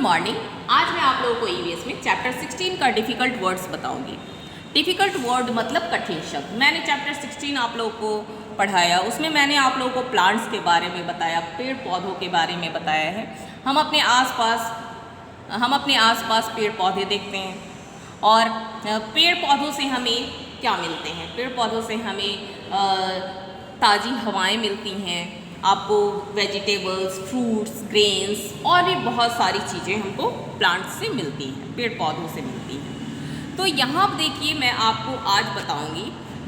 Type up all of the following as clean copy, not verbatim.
Morning. आज मैं आप लोगों को ईवीएस में चैप्टर 16 का डिफ़िकल्ट वर्ड्स बताऊंगी। डिफ़िकल्ट वर्ड मतलब कठिन शब्द। मैंने चैप्टर 16 आप लोगों को पढ़ाया, उसमें मैंने आप लोगों को प्लांट्स के बारे में बताया, पेड़ पौधों के बारे में बताया है। हम अपने आसपास पेड़ पौधे देखते हैं और पेड़ पौधों से हमें क्या मिलते हैं। पेड़ पौधों से हमें ताज़ी हवाएं मिलती हैं, आपको वेजिटेबल्स, फ्रूट्स, ग्रेन्स और भी बहुत सारी चीज़ें हमको प्लांट्स से मिलती हैं, पेड़ पौधों से मिलती हैं। तो यहाँ देखिए मैं आपको आज बताऊँगी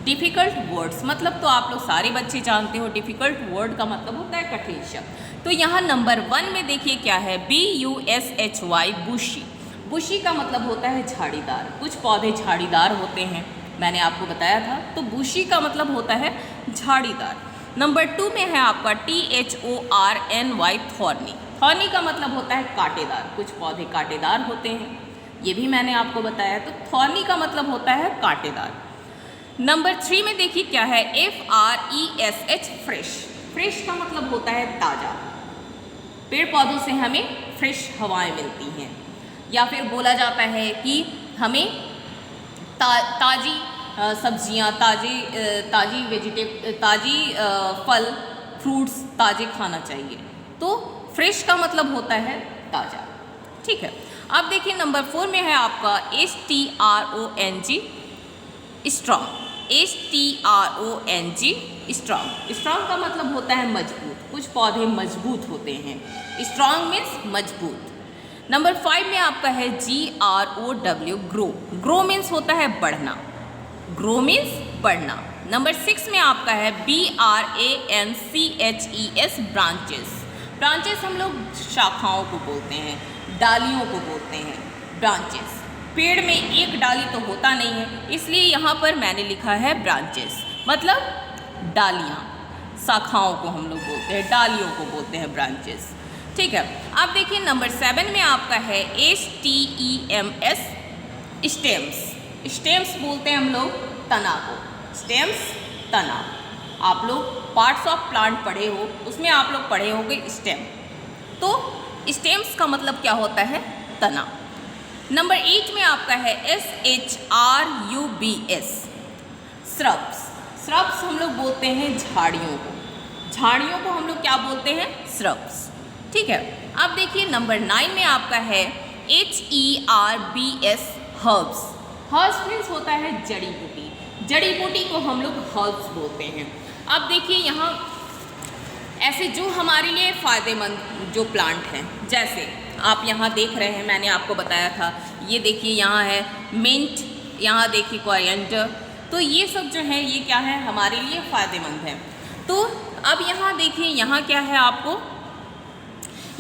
डिफ़िकल्ट वर्ड्स। मतलब तो आप लोग सारे बच्चे जानते हो डिफ़िकल्ट वर्ड का मतलब होता है कठिन शब्द। तो यहाँ नंबर 1 में देखिए क्या है, BUSHY बुशी। बुशी का मतलब होता है झाड़ीदार। कुछ पौधे झाड़ीदार होते हैं, मैंने आपको बताया था। तो बुशी का मतलब होता है झाड़ीदार। नंबर 2 में है आपका THORNY थॉर्नी। थॉर्नी का मतलब होता है कांटेदार। कुछ पौधे कांटेदार होते हैं, ये भी मैंने आपको बताया। तो थॉर्नी का मतलब होता है कांटेदार। नंबर 3 में देखिए क्या है, FRESH फ्रेश। फ्रेश का मतलब होता है ताज़ा। पेड़ पौधों से हमें फ्रेश हवाएं मिलती हैं, या फिर बोला जाता है कि हमें ताज़ी सब्जियां, ताज़ी फल फ्रूट्स ताज़े खाना चाहिए। तो फ्रेश का मतलब होता है ताज़ा, ठीक है। अब देखिए नंबर 4 में है आपका STRONG strong. STRONG strong. Strong का मतलब होता है मजबूत। कुछ पौधे मजबूत होते हैं, स्ट्रॉन्ग मीन्स मजबूत। नंबर 5 में आपका है GROW ग्रो। ग्रो मीन्स होता है बढ़ना। ग्रो मीन्स बढ़ना। नंबर 6 में आपका है BRANCHES ब्रांचेस। ब्रांचेस हम लोग शाखाओं को बोलते हैं, डालियों को बोलते हैं ब्रांचेस। पेड़ में एक डाली तो होता नहीं है, इसलिए यहाँ पर मैंने लिखा है ब्रांचेस, मतलब डालियाँ। शाखाओं को हम लोग बोलते हैं, डालियों को बोलते हैं ब्रांचेस, ठीक है। अब देखिए नंबर 7 में आपका है STEMS स्टेम्स। स्टेम्स बोलते हैं हम लोग तना को। स्टेम्स तना। आप लोग पार्ट्स ऑफ प्लांट पढ़े हो, उसमें आप लोग पढ़े होंगे स्टेम। तो स्टेम्स का मतलब क्या होता है, तना। नंबर 8 में आपका है SHRUBS श्रब्स। श्रब्स हम लोग बोलते हैं झाड़ियों को। झाड़ियों को हम लोग क्या बोलते हैं, श्रब्स, ठीक है। अब देखिए नंबर 9 में आपका है HERBS हर्ब्स। हर्ब्स मीन्स होता है जड़ी बूटी। जड़ी बूटी को हम लोग हर्ब्स बोलते हैं। अब देखिए यहाँ ऐसे जो हमारे लिए फ़ायदेमंद जो प्लांट हैं, जैसे आप यहाँ देख रहे हैं, मैंने आपको बताया था, ये देखिए यहाँ है मिंट, यहाँ देखिए कोरिएंडर। तो ये सब जो है ये क्या है, हमारे लिए फ़ायदेमंद है। तो अब यहाँ देखिए यहाँ क्या है,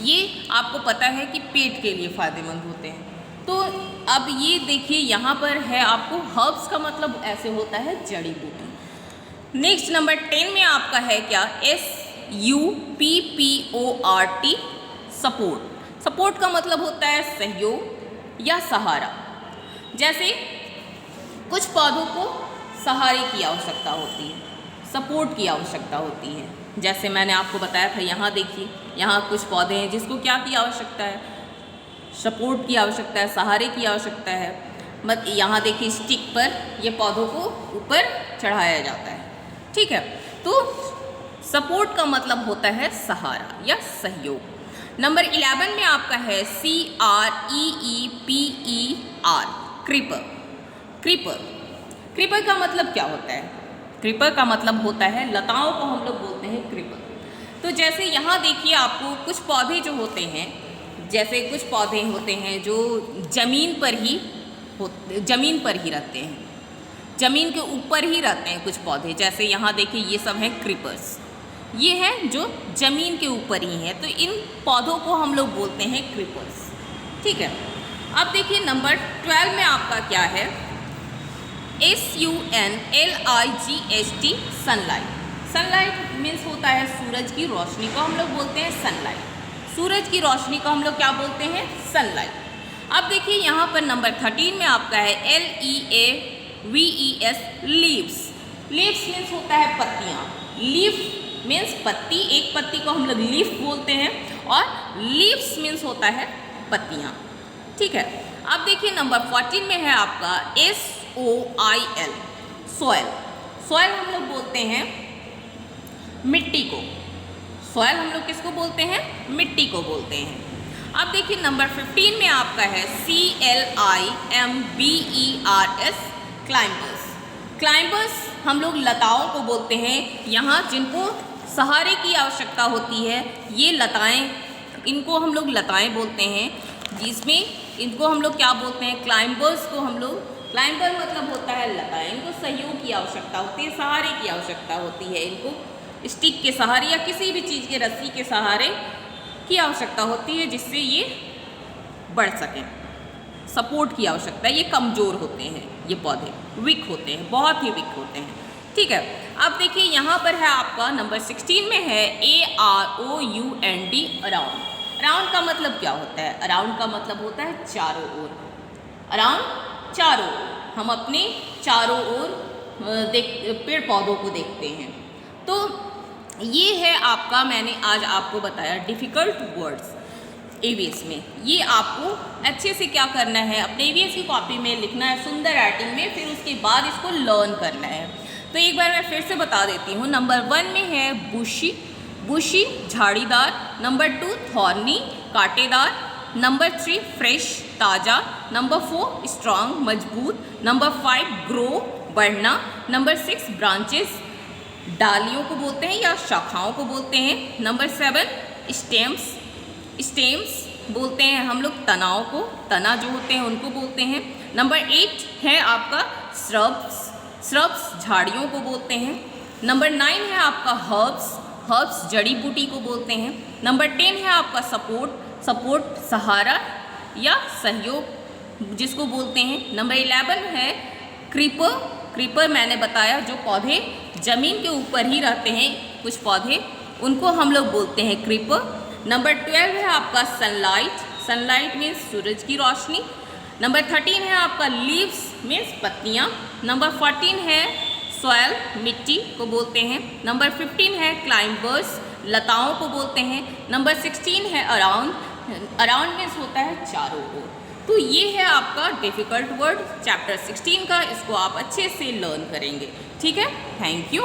ये आपको पता है कि पेट के लिए फ़ायदेमंद होते हैं। तो अब ये देखिए यहाँ पर है आपको हर्ब्स का मतलब ऐसे होता है जड़ी बूटी। नेक्स्ट नंबर 10 में आपका है क्या, SUPPORT सपोर्ट। सपोर्ट का मतलब होता है सहयोग या सहारा। जैसे कुछ पौधों को सहारे की आवश्यकता होती है, सपोर्ट की आवश्यकता होती है। जैसे मैंने आपको बताया था, यहाँ देखिए यहाँ कुछ पौधे हैं जिसको क्या की आवश्यकता है, सपोर्ट की आवश्यकता है, सहारे की आवश्यकता है। मत यहाँ देखिए स्टिक पर ये पौधों को ऊपर चढ़ाया जाता है, ठीक है। तो सपोर्ट का मतलब होता है सहारा या सहयोग। नंबर 11 में आपका है CREEPER क्रीपर। क्रीपर। क्रीपर का मतलब क्या होता है, क्रीपर का मतलब होता है लताओं को हम लोग बोलते हैं क्रीपर। तो जैसे यहाँ देखिए आपको कुछ पौधे जो होते हैं, जैसे कुछ पौधे होते हैं जो ज़मीन पर ही रहते हैं, ज़मीन के ऊपर ही रहते हैं कुछ पौधे। जैसे यहाँ देखिए ये सब हैं क्रीपर्स, ये हैं जो ज़मीन के ऊपर ही हैं। तो इन पौधों को हम लोग बोलते हैं क्रीपर्स, ठीक है। अब देखिए नंबर 12 में आपका क्या है, SUNLIGHT सनलाइट। सनलाइट मीन्स होता है सूरज की रोशनी को हम लोग बोलते हैं सनलाइट। सूरज की रोशनी को हम लोग क्या बोलते हैं, सनलाइट। अब देखिए यहाँ पर नंबर 13 में आपका है LEAVES लीव्स। लीव्स मीन्स होता है पत्तियाँ। लीफ मीन्स पत्ती, एक पत्ती को हम लोग लीफ बोलते हैं, और लीव्स मीन्स होता है पत्तियाँ। ठीक है, अब देखिए नंबर 14 में है आपका SOIL, सॉयल। सॉयल हम लोग बोलते हैं मिट्टी को, सॉयल हम लोग किसको बोलते हैं? मिट्टी को बोलते हैं। अब देखिए नंबर 15 में आपका है CLIMBERS, क्लाइंबर्स। क्लाइंबर्स हम लोग लताओं को बोलते हैं, यहाँ जिनको सहारे की आवश्यकता होती है, ये लताएं, इनको हम लोग लताएं बोलते हैं, जिसमें इनको हम लोग क्या बोलते हैं? क्लाइंबर्स को हम लोग, क्लाइंबर मतलब होता है लताएं, इनको सहयोग की आवश्यकता होती है, सहारे की आवश्यकता होती है, इनको स्टिक के सहारे या किसी भी चीज़ के रस्सी के सहारे की आवश्यकता होती है, जिससे ये बढ़ सकें, सपोर्ट की आवश्यकता है। ये कमज़ोर होते हैं, ये पौधे वीक होते हैं, बहुत ही वीक होते हैं। ठीक है, अब देखिए यहाँ पर है आपका नंबर 16 में है AROUND, अराउंड। अराउंड का मतलब क्या होता है? अराउंड का मतलब होता है चारों ओर। अराउंड चारों ओर, हम अपने चारों ओर पेड़ पौधों को देखते हैं। तो ये है आपका, मैंने आज आपको बताया डिफ़िकल्ट वर्ड्स EVS में। ये आपको अच्छे से क्या करना है, अपने EVS की कॉपी में लिखना है, सुंदर राइटिंग में, फिर उसके बाद इसको लर्न करना है। तो एक बार मैं फिर से बता देती हूँ। नंबर 1 में है बुशी, बुशी झाड़ीदार। नंबर 2 थॉर्नी, कांटेदार। नंबर 3 फ्रेश, ताज़ा। नंबर 4 स्ट्रॉन्ग, मजबूत। नंबर 5 ग्रो, बढ़ना। नंबर 6 ब्रांचेस, डालियों को बोलते हैं या शाखाओं को बोलते हैं। नंबर 7 स्टेम्स, स्टेम्स बोलते हैं हम लोग तनाओं को, तना जो होते हैं उनको बोलते हैं। नंबर 8 है आपका श्रब्स, श्रब्स झाड़ियों को बोलते हैं। नंबर 9 है आपका हर्ब्स, हर्ब्स जड़ी बूटी को बोलते हैं। नंबर 10 है आपका सपोर्ट, सपोर्ट सहारा या सहयोग जिसको बोलते हैं। नंबर 11 है क्रीपर, क्रीपर मैंने बताया जो पौधे ज़मीन के ऊपर ही रहते हैं, कुछ पौधे, उनको हम लोग बोलते हैं क्रीपर। नंबर 12 है आपका सनलाइट, सनलाइट मीन्स सूरज की रोशनी। नंबर 13 है आपका लीव्स मीन्स पत्तियाँ। नंबर 14 है सॉयल, मिट्टी को बोलते हैं। नंबर 15 है क्लाइंबर्स, लताओं को बोलते हैं। नंबर 16 है अराउंड, अराउंड मीन्स होता है चारों ओर। तो ये है आपका डिफ़िकल्ट वर्ड चैप्टर 16 का, इसको आप अच्छे से लर्न करेंगे। ठीक है, थैंक यू।